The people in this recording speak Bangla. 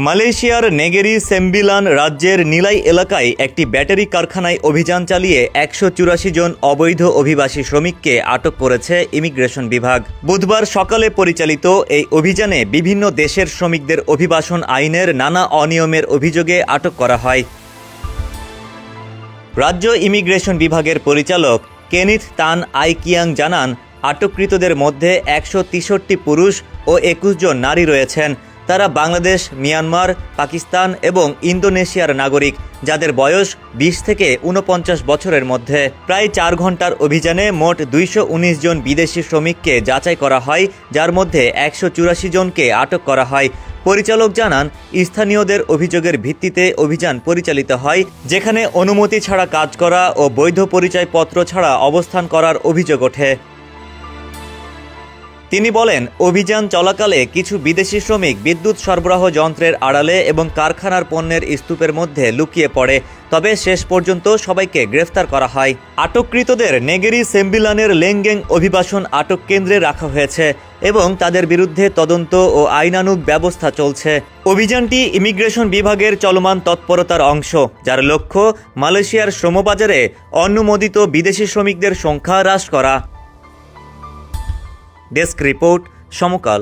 মালয়েশিয়ার নেগেরি সেম্বিলান রাজ্যের নিলাই এলাকায় একটি ব্যাটারি কারখানায় অভিযান চালিয়ে 184 জন অবৈধ অভিবাসী শ্রমিককে আটক করেছে ইমিগ্রেশন বিভাগ। বুধবার সকালে পরিচালিত এই অভিযানে বিভিন্ন দেশের শ্রমিকদের অভিবাসন আইনের নানা অনিয়মের অভিযোগে আটক করা হয়। রাজ্য ইমিগ্রেশন বিভাগের পরিচালক কেনিথ তান আই কিয়াং জানান, আটককৃতদের মধ্যে 163 পুরুষ ও 21 জন নারী রয়েছেন। তারা বাংলাদেশ, মিয়ানমার, পাকিস্তান এবং ইন্দোনেশিয়ার নাগরিক, যাদের বয়স 20 থেকে 49 বছরের মধ্যে। প্রায় 4 ঘন্টার অভিযানে মোট 219 জন বিদেশি শ্রমিককে যাচাই করা হয়, যার মধ্যে 184 জনকে আটক করা হয়। পরিচালক জানান, স্থানীয়দের অভিযোগের ভিত্তিতে অভিযান পরিচালিত হয়, যেখানে অনুমতি ছাড়া কাজ করা ও বৈধ পরিচয়পত্র ছাড়া অবস্থান করার অভিযোগ ওঠে। তিনি বলেন, অভিযান চলাকালে কিছু বিদেশি শ্রমিক বিদ্যুৎ সরবরাহ যন্ত্রের আড়ালে এবং কারখানার পণ্যের স্তূপের মধ্যে লুকিয়ে পড়ে, তবে শেষ পর্যন্ত সবাইকে গ্রেফতার করা হয়। আটককৃতদের নেগেরি সেম্বিলানের লেংগেং অভিবাসন আটক কেন্দ্রে রাখা হয়েছে এবং তাদের বিরুদ্ধে তদন্ত ও আইনানুগ ব্যবস্থা চলছে। অভিযানটি ইমিগ্রেশন বিভাগের চলমান তৎপরতার অংশ, যার লক্ষ্য মালয়েশিয়ার শ্রমবাজারে অনুমোদিত বিদেশি শ্রমিকদের সংখ্যা হ্রাস করা। ডেস্ক রিপোর্ট, সমকাল।